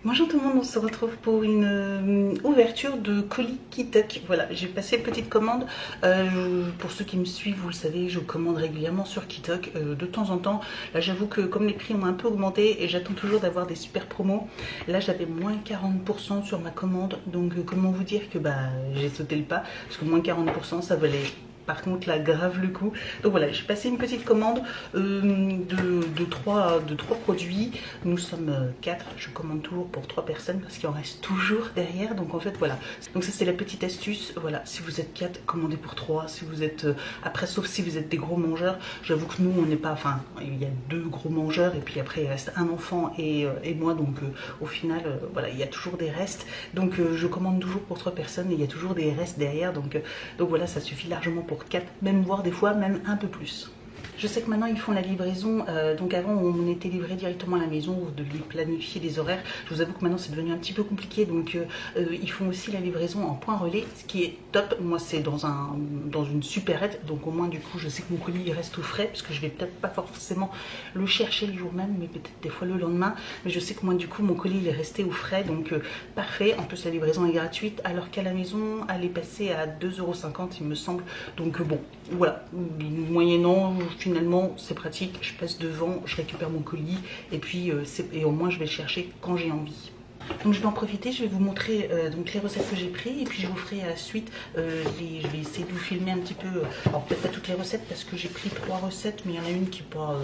Bonjour tout le monde, on se retrouve pour une ouverture de colis Kituck. Voilà, j'ai passé une petite commande. Pour ceux qui me suivent, vous le savez, je commande régulièrement sur Kituck de temps en temps. Là, j'avoue que comme les prix ont un peu augmenté et j'attends toujours d'avoir des super promos, là j'avais moins 40% sur ma commande. Donc comment vous dire que j'ai sauté le pas, parce que moins 40% ça valait par contre là grave le coup. Donc voilà, j'ai passé une petite commande de trois produits. Nous sommes 4, je commande toujours pour 3 personnes parce qu'il en reste toujours derrière. Donc en fait voilà, donc ça c'est la petite astuce. Voilà, si vous êtes 4, commandez pour 3. Si vous êtes après, sauf si vous êtes des gros mangeurs, j'avoue que nous on n'est pas, enfin il y a 2 gros mangeurs et puis après il reste un enfant et moi, donc au final voilà, il y a toujours des restes. Donc je commande toujours pour 3 personnes et il y a toujours des restes derrière. Donc voilà, ça suffit largement pour 4, même voire des fois même un peu plus. Je sais que maintenant ils font la livraison, donc avant on était livré directement à la maison, vous deviez planifier des horaires. Je vous avoue que maintenant c'est devenu un petit peu compliqué, donc ils font aussi la livraison en point relais, ce qui est top. Moi c'est dans une supérette, donc au moins du coup je sais que mon colis il reste au frais, parce que je vais peut-être pas forcément le chercher le jour même, mais peut-être des fois le lendemain. Mais je sais que moi du coup mon colis il est resté au frais, donc parfait. En plus la livraison est gratuite, alors qu'à la maison elle est passée à 2,50 € il me semble. Donc bon, voilà, moyennant finalement c'est pratique, je passe devant, je récupère mon colis et puis et au moins je vais le chercher quand j'ai envie. Donc je vais en profiter, je vais vous montrer donc les recettes que j'ai prises et puis je vous ferai à la suite, je vais essayer de vous filmer un petit peu, alors peut-être pas toutes les recettes parce que j'ai pris 3 recettes, mais il y en a une qui est pas,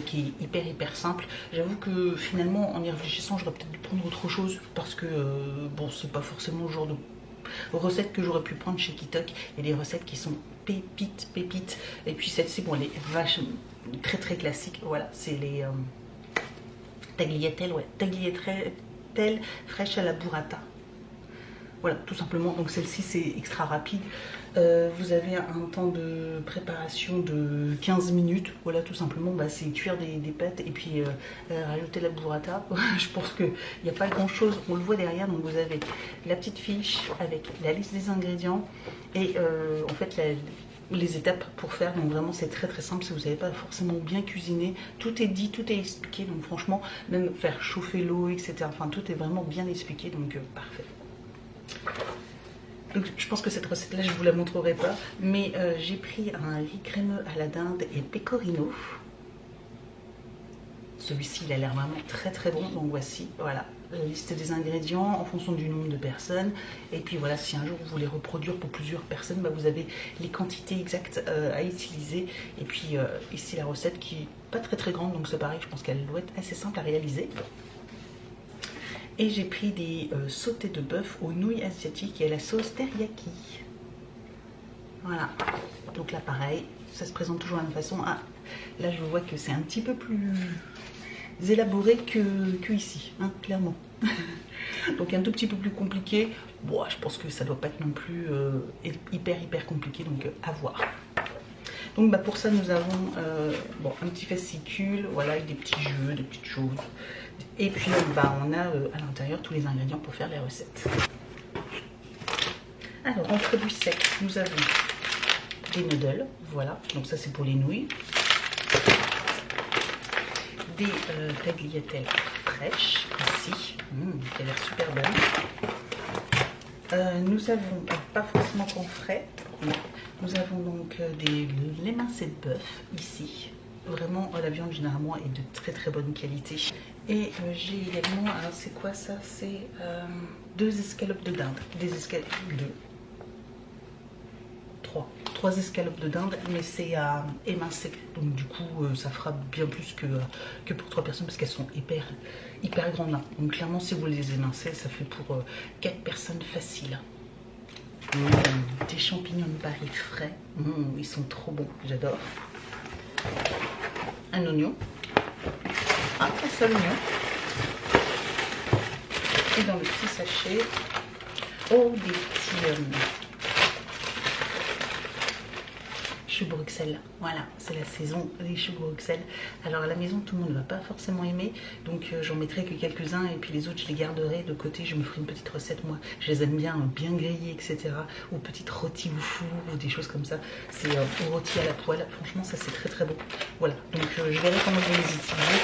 qui est hyper simple. J'avoue que finalement en y réfléchissant j'aurais peut-être dû prendre autre chose parce que bon, c'est pas forcément le genre de recettes que j'aurais pu prendre chez Kituck. Il y a des recettes qui sont pépites, et puis celle-ci, bon, elle est vachement très classique. Voilà, c'est les tagliatelles, ouais, tagliatelles fraîches à la burrata. Voilà, tout simplement. Donc celle-ci c'est extra rapide. Vous avez un temps de préparation de 15 minutes. Voilà, tout simplement, c'est cuire des pâtes et puis rajouter la burrata. Je pense qu'il n'y a pas grand chose, on le voit derrière. Donc vous avez la petite fiche avec la liste des ingrédients et en fait les étapes pour faire. Donc vraiment c'est très simple. Si vous n'avez pas forcément bien cuisiné, tout est dit, tout est expliqué. Donc franchement, même faire chauffer l'eau, etc. Enfin tout est vraiment bien expliqué. Donc parfait. Donc je pense que cette recette là je vous la montrerai pas, mais j'ai pris un riz crémeux à la dinde et pecorino. Celui-ci il a l'air vraiment très bon. Donc voici, voilà, la liste des ingrédients en fonction du nombre de personnes. Et puis voilà, si un jour vous voulez reproduire pour plusieurs personnes, vous avez les quantités exactes à utiliser. Et puis ici la recette qui est pas très grande, donc c'est pareil, je pense qu'elle doit être assez simple à réaliser. Et j'ai pris des sautés de bœuf aux nouilles asiatiques et à la sauce teriyaki. Voilà. Donc là, pareil, ça se présente toujours de la même façon. Ah, là, je vois que c'est un petit peu plus élaboré que ici, hein, clairement. Donc un tout petit peu plus compliqué. Bon, je pense que ça doit pas être non plus hyper compliqué, donc à voir. Donc pour ça nous avons bon, un petit fascicule, voilà, avec des petits jeux, des petites choses. Et puis on a à l'intérieur tous les ingrédients pour faire les recettes. Alors en produits secs, nous avons des noodles, voilà, donc ça c'est pour les nouilles. Des tagliatelles fraîches, ici, qui a l'air super bonne. Nous avons, pas forcément qu'en frais, nous avons donc des émincés de bœuf ici. Vraiment, la viande généralement est de très bonne qualité. Et j'ai également, alors c'est quoi ça? C'est 2 escalopes de dinde. Des escalopes de 3 escalopes de dinde, mais c'est à émincer. Donc du coup, ça fera bien plus que pour 3 personnes parce qu'elles sont hyper grandes. Donc clairement, si vous les émincez, ça fait pour 4 personnes facile. Des champignons de Paris frais, ils sont trop bons, j'adore. Un oignon, un seul oignon, et dans le petit sachet, oh, des petits choux Bruxelles. Voilà, c'est la saison des choux Bruxelles. Alors à la maison tout le monde ne va pas forcément aimer, donc j'en mettrai que quelques-uns et puis les autres je les garderai de côté. Je me ferai une petite recette, moi je les aime bien grillés, etc. Ou petites rôties au four ou des choses comme ça. C'est rôti à la poêle, franchement ça c'est très bon. Voilà, donc je verrai comment je vais les utiliser.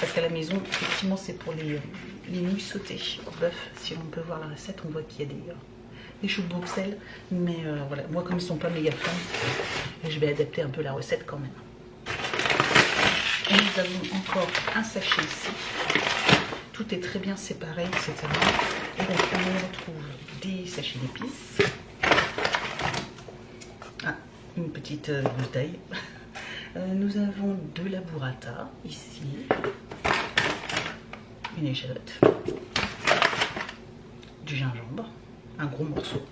parce qu'à la maison, effectivement, c'est pour les nouilles sautées au bœuf. Si on peut voir la recette, on voit qu'il y a des choux de Bruxelles. Mais voilà, moi, comme ils sont pas méga fans, je vais adapter un peu la recette quand même. Et nous avons encore un sachet ici. Tout est très bien séparé, etc. Et donc, on retrouve des sachets d'épices. Ah, une petite bouteille. Nous avons de la burrata ici, une échalote, du gingembre, un gros morceau,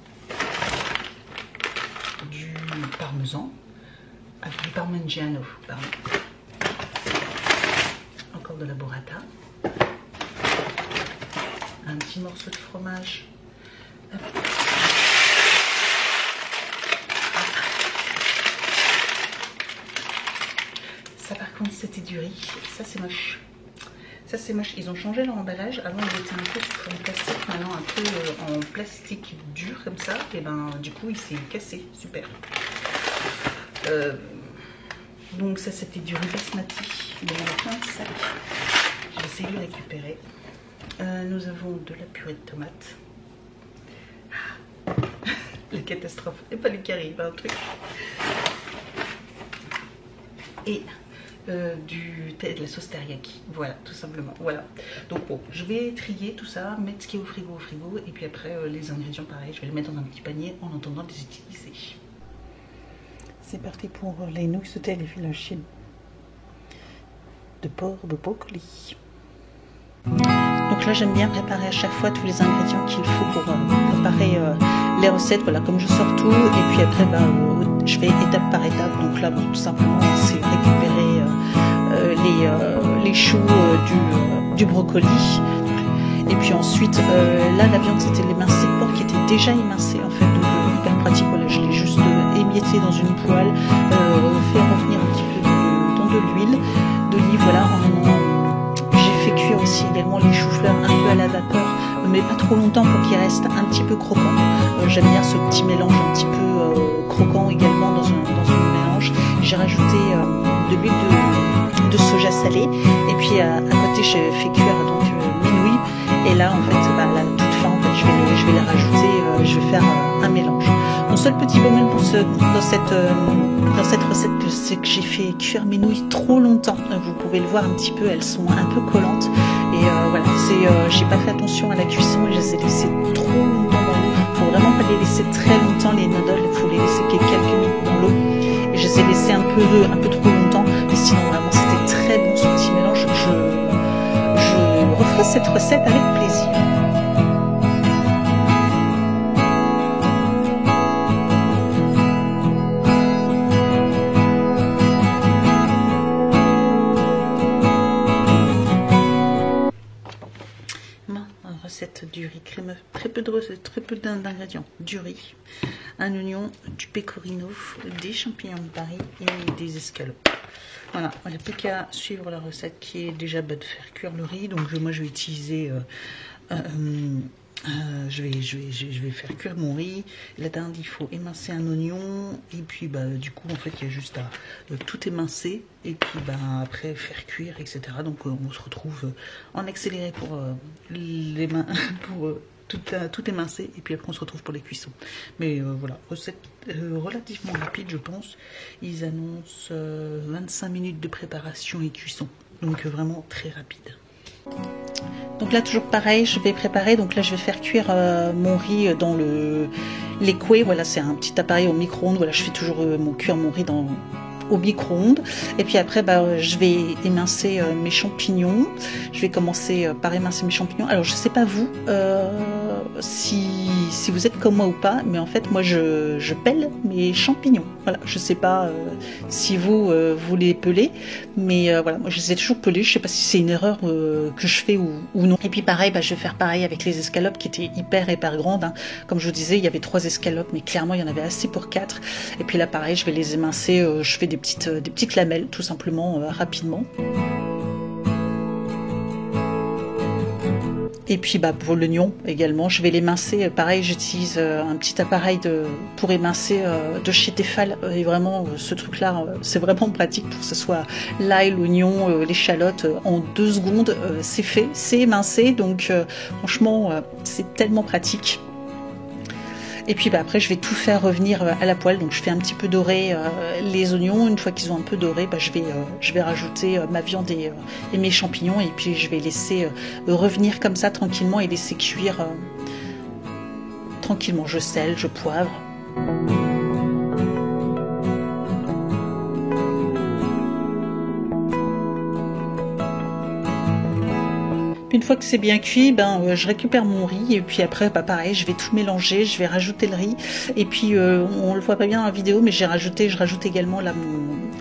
du parmesan, du parmigiano, pardon. Encore de la burrata, un petit morceau de fromage. Hop. Ça par contre c'était du riz, ça c'est moche. Ça c'est moche, ils ont changé leur emballage. Avant il était un peu en plastique, maintenant un peu en plastique dur comme ça. Et ben du coup il s'est cassé, super. Donc ça c'était du riz basmati, il y en a plein de sacs. Je vais essayer de le récupérer. Nous avons de la purée de tomates. La catastrophe, et pas lui qui arrive, un truc. Et de la sauce teriyaki, voilà, tout simplement, voilà. Donc bon, je vais trier tout ça, mettre ce qui est au frigo, et puis après les ingrédients pareil, je vais les mettre dans un petit panier en attendant de les utiliser. C'est parti pour les nouilles sautées et les filet de porc de brocoli. Donc là j'aime bien préparer à chaque fois tous les ingrédients qu'il faut pour préparer les recettes, voilà, comme je sors tout, et puis après je fais étape par étape. Donc là tout simplement c'est récupérer les choux du brocoli, et puis ensuite là la viande c'était l'émincé de porc qui était déjà émincé en fait, donc hyper pratique. Voilà, je l'ai juste émietté dans une poêle, fait revenir un petit peu dans de l'huile d'olive, voilà. J'ai fait cuire aussi également les choux-fleurs un peu à la vapeur, mais pas trop longtemps pour qu'ils restent un petit peu croquants. J'aime bien ce petit mélange un petit peu croquant également dans un mélange. J'ai rajouté de l'huile de soja salée, et puis à côté j'ai fait cuire donc mes nouilles, et là en fait à la toute fin en fait, je vais les rajouter, je vais faire un mélange. Mon seul petit bémol dans cette recette, c'est que j'ai fait cuire mes nouilles trop longtemps. Vous pouvez le voir un petit peu, elles sont un peu collantes, et voilà, j'ai pas fait attention à la cuisson et je les ai laissées trop longtemps dans l'eau. Faut vraiment pas les laisser très longtemps, les noodles, il faut les laisser quelques minutes dans l'eau, et je les ai laissées un peu trop longtemps, mais sinon vraiment c'était très bon ce petit mélange. Je referai cette recette avec plaisir. Recette du riz crémeux, très peu d'ingrédients, du riz, un oignon, du pecorino, des champignons de Paris et des escalopes. Voilà, il n'y a plus qu'à suivre la recette qui est déjà de faire cuire le riz. Donc moi je vais utiliser, je vais faire cuire mon riz. La dinde, il faut émincer un oignon, et puis du coup en fait il y a juste à tout émincer, et puis après faire cuire, etc. Donc on se retrouve en accéléré pour tout émincer, et puis après on se retrouve pour les cuissons. Mais voilà, recette relativement rapide je pense. Ils annoncent 25 minutes de préparation et cuisson, donc vraiment très rapide. Donc là toujours pareil, je vais préparer, donc là je vais faire cuire mon riz dans l'écoué. Voilà, c'est un petit appareil au micro-ondes. Voilà, je fais toujours cuire mon riz au micro-ondes, et puis après je vais émincer mes champignons. Je vais commencer par émincer mes champignons. Alors je sais pas vous si vous êtes comme moi ou pas, mais en fait moi je pèle mes champignons. Voilà, je sais pas si vous les pelez, mais voilà, moi je les ai toujours pelés. Je sais pas si c'est une erreur que je fais ou non. Et puis pareil, je vais faire pareil avec les escalopes qui étaient hyper grandes, hein. Comme je vous disais, il y avait 3 escalopes, mais clairement il y en avait assez pour 4. Et puis là pareil, je vais les émincer, je fais des petites lamelles tout simplement, rapidement. Et puis bah, pour l'oignon également, je vais l'émincer. Pareil, j'utilise un petit appareil pour émincer de chez Tefal. Et vraiment, ce truc-là, c'est vraiment pratique pour que ce soit l'ail, l'oignon, l'échalote. En 2 secondes, c'est fait, c'est émincé. Donc franchement, c'est tellement pratique. Et puis bah, après, je vais tout faire revenir à la poêle. Donc je fais un petit peu dorer les oignons. Une fois qu'ils ont un peu doré, bah, je vais rajouter ma viande et mes champignons. Et puis je vais laisser revenir comme ça tranquillement et laisser cuire tranquillement. Je sèle, je poivre. Une fois que c'est bien cuit, je récupère mon riz et puis après, pareil, je vais tout mélanger, je vais rajouter le riz et puis on le voit pas bien dans la vidéo, mais je rajoute également là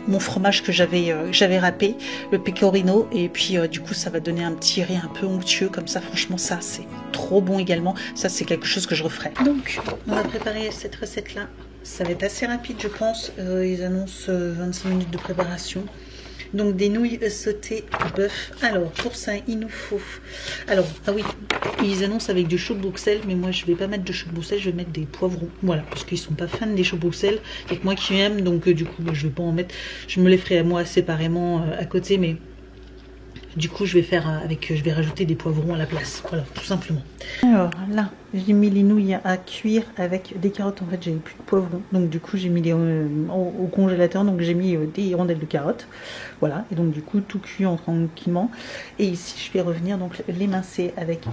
mon fromage que j'avais râpé, le pecorino, et puis du coup ça va donner un petit riz un peu onctueux comme ça. Franchement, ça c'est trop bon également. Ça c'est quelque chose que je referai. Donc on va préparer cette recette là. Ça va être assez rapide, je pense. Ils annoncent 25 minutes de préparation. Donc des nouilles sautées bœuf. Alors pour ça il nous faut, alors ah oui, ils annoncent avec du chou de Bruxelles, mais moi je vais pas mettre de chou de Bruxelles, je vais mettre des poivrons, voilà, parce qu'ils sont pas fans des choux de Bruxelles, il y a que moi qui aime, donc du coup je vais pas en mettre, je me les ferai à moi séparément à côté, mais du coup je vais rajouter des poivrons à la place, voilà, tout simplement. Alors là j'ai mis les nouilles à cuire avec des carottes. En fait j'avais plus de poivrons, donc du coup j'ai mis les au congélateur, donc j'ai mis des rondelles de carottes, voilà, et donc du coup tout cuit en tranquillement. Et ici je vais revenir donc l'émincer avec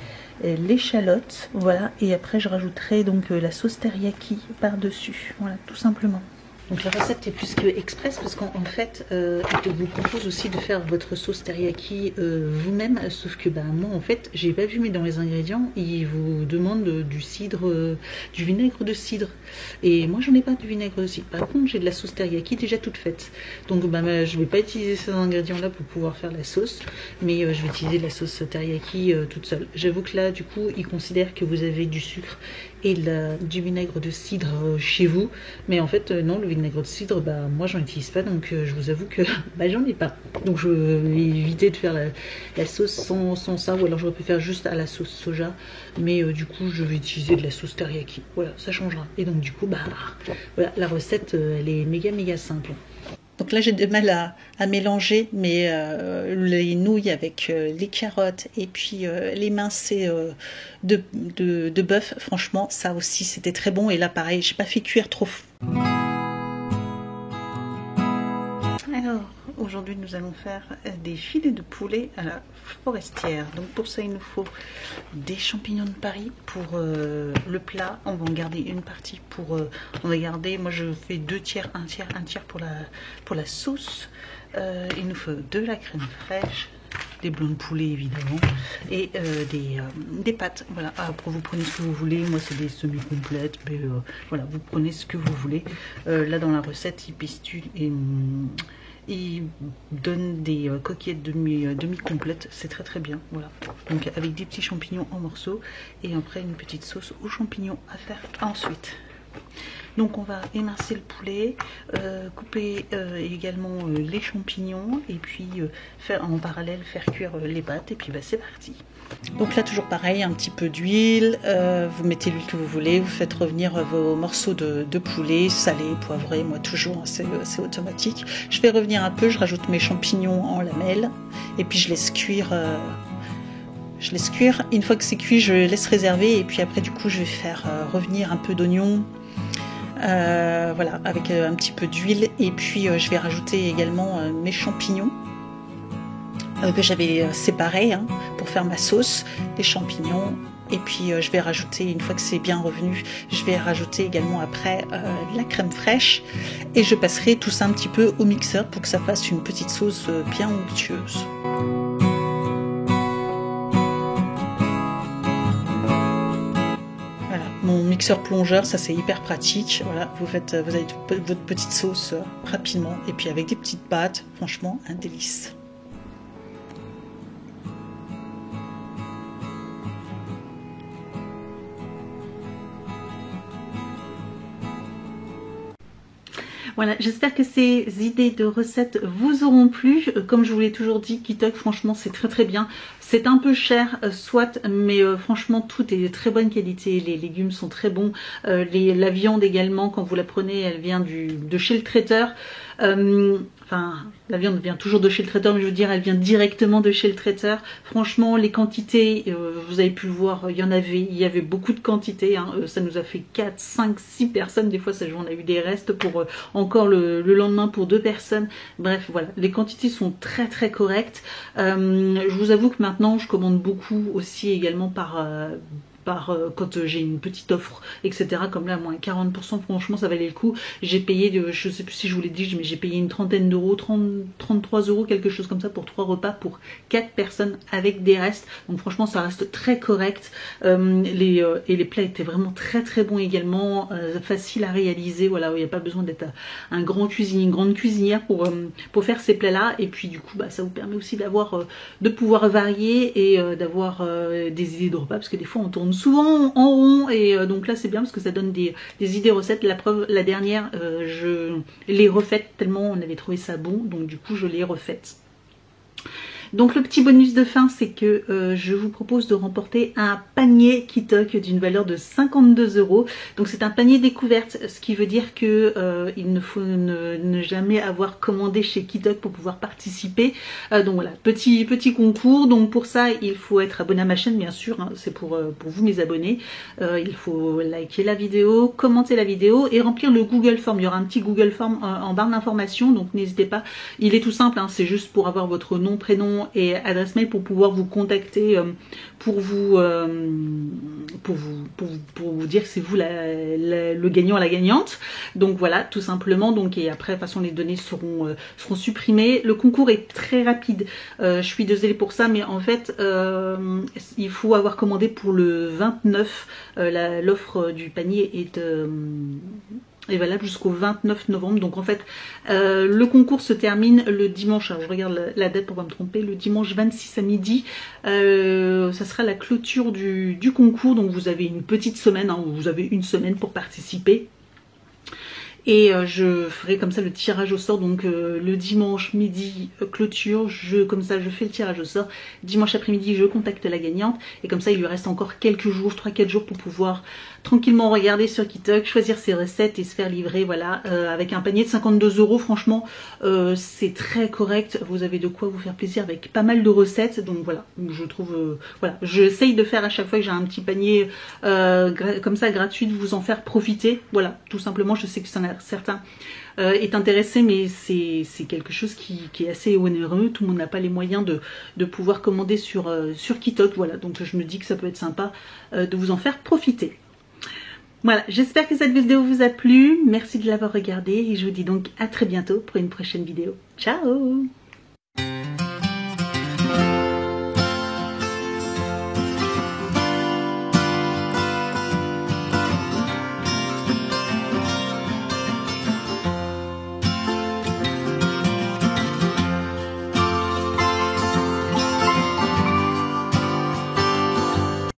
l'échalote, voilà, et après je rajouterai donc la sauce teriyaki par dessus, voilà, tout simplement. Donc la recette est plus que express parce qu'en fait, il vous propose aussi de faire votre sauce teriyaki vous-même, sauf que moi en fait, j'ai pas vu, mais dans les ingrédients, il vous demande du cidre, du vinaigre de cidre. Et moi j'en ai pas du vinaigre de cidre. Par contre, j'ai de la sauce teriyaki déjà toute faite. Donc je vais pas utiliser ces ingrédients-là pour pouvoir faire la sauce, mais je vais utiliser de la sauce teriyaki toute seule. J'avoue que là, du coup, ils considèrent que vous avez du sucre et du vinaigre de cidre chez vous, mais en fait non, le vinaigre de cidre, moi j'en utilise pas, donc je vous avoue que j'en ai pas, donc je vais éviter de faire la sauce sans ça, ou alors j'aurais pu faire juste à la sauce soja, mais du coup je vais utiliser de la sauce teriyaki, voilà, ça changera. Et donc du coup voilà, la recette elle est méga simple. Donc là j'ai du mal à mélanger, mais les nouilles avec les carottes et puis l'émincé de bœuf, franchement ça aussi c'était très bon. Et là pareil, j'ai pas fait cuire trop. Alors aujourd'hui nous allons faire des filets de poulet à la forestière. Donc pour ça il nous faut des champignons de Paris pour le plat. On va en garder une partie pour, on va garder, moi je fais 2 tiers, un tiers pour la sauce. Il nous faut de la crème fraîche, des blancs de poulet évidemment, et des pâtes. Voilà, après vous prenez ce que vous voulez, moi c'est des semi-complètes, mais voilà, vous prenez ce que vous voulez. Là dans la recette il pistule et il donne des coquillettes demi-complètes, c'est très bien, voilà. Donc avec des petits champignons en morceaux et après une petite sauce aux champignons à faire ensuite. Donc on va émincer le poulet, couper également les champignons et puis faire en parallèle faire cuire les pâtes, et puis c'est parti. Donc là toujours pareil, un petit peu d'huile, vous mettez l'huile que vous voulez, vous faites revenir vos morceaux de poulet, salé, poivré, moi toujours, c'est automatique. Je fais revenir un peu, je rajoute mes champignons en lamelles et puis je laisse cuire. Une fois que c'est cuit, je laisse réserver, et puis après du coup je vais faire revenir un peu d'oignon. Voilà, avec un petit peu d'huile, et puis je vais rajouter également mes champignons que j'avais séparés pour faire ma sauce, les champignons, et puis je vais rajouter, une fois que c'est bien revenu, je vais rajouter également après la crème fraîche, et je passerai tout ça un petit peu au mixeur pour que ça fasse une petite sauce bien onctueuse. Mon mixeur plongeur, ça c'est hyper pratique. Voilà, vous avez votre petite sauce rapidement, et puis avec des petites pâtes, franchement un délice. Voilà, j'espère que ces idées de recettes vous auront plu. Comme je vous l'ai toujours dit, Kitok, franchement, c'est très très bien. C'est un peu cher, soit, mais franchement, tout est de très bonne qualité. Les légumes sont très bons. La viande également, quand vous la prenez, elle vient de chez le traiteur. Enfin, la viande vient toujours de chez le traiteur, mais je veux dire, elle vient directement de chez le traiteur. Franchement, les quantités, vous avez pu le voir, il y avait beaucoup de quantités. Hein. Ça nous a fait 4, 5, 6 personnes. Des fois, on a eu des restes pour encore le lendemain pour 2 personnes. Bref, voilà, les quantités sont très très correctes. Je vous avoue que maintenant, je commande beaucoup aussi également quand j'ai une petite offre, etc. Comme là, moins 40%, franchement, ça valait le coup. J'ai payé, je sais plus si je vous l'ai dit, mais j'ai payé une trentaine d'euros, 33 euros, quelque chose comme ça, pour 3 repas pour 4 personnes avec des restes. Donc franchement, ça reste très correct. Et les plats étaient vraiment très très bons également, faciles à réaliser. Voilà, il n'y a pas besoin d'être un grand cuisinier, une grande cuisinière pour faire ces plats-là. Et puis du coup, bah, ça vous permet aussi de pouvoir varier et d'avoir des idées de repas, parce que des fois, on tourne souvent en rond et donc là c'est bien parce que ça donne des idées recettes. La preuve, la dernière, je l'ai refaite tellement on avait trouvé ça bon, donc du coup je l'ai refaite. Donc le petit bonus de fin, c'est que je vous propose de remporter un panier Kitok d'une valeur de 52 €. Donc c'est un panier découverte, ce qui veut dire que il ne faut ne jamais avoir commandé chez Kitok pour pouvoir participer. Donc voilà, petit concours. Donc pour ça, il faut être abonné à ma chaîne, bien sûr. Hein, c'est pour vous mes abonnés. Il faut liker la vidéo, commenter la vidéo et remplir le Google Form. Il y aura un petit Google Form en barre d'informations, donc n'hésitez pas. Il est tout simple, hein, c'est juste pour avoir votre nom, prénom et adresse mail pour pouvoir vous contacter pour vous dire que c'est vous le gagnant, la gagnante. Donc voilà, tout simplement. Donc et après, de toute façon, les données seront supprimées. Le concours est très rapide. Je suis désolée pour ça, mais en fait, il faut avoir commandé pour le 29. L'offre du panier est valable jusqu'au 29 novembre. Donc en fait, le concours se termine le dimanche. Alors je regarde la date pour pas me tromper. Le dimanche 26 à midi. Ça sera la clôture du concours. Donc vous avez une petite semaine. Hein, vous avez une semaine pour participer. Et je ferai comme ça le tirage au sort, donc le dimanche midi clôture, comme ça je fais le tirage au sort, dimanche après-midi je contacte la gagnante, et comme ça il lui reste encore quelques jours, 3-4 jours pour pouvoir tranquillement regarder sur Kitok, choisir ses recettes et se faire livrer, voilà, avec un panier de 52 €, franchement c'est très correct, vous avez de quoi vous faire plaisir avec pas mal de recettes, donc voilà, je trouve, voilà, j'essaye de faire à chaque fois que j'ai un petit panier comme ça gratuit, de vous en faire profiter, voilà, tout simplement. Je sais que ça en a certains est intéressé, mais c'est quelque chose qui est assez onéreux, tout le monde n'a pas les moyens de pouvoir commander sur Kitok, voilà, donc je me dis que ça peut être sympa de vous en faire profiter. Voilà, j'espère que cette vidéo vous a plu, merci de l'avoir regardée et je vous dis donc à très bientôt pour une prochaine vidéo. Ciao!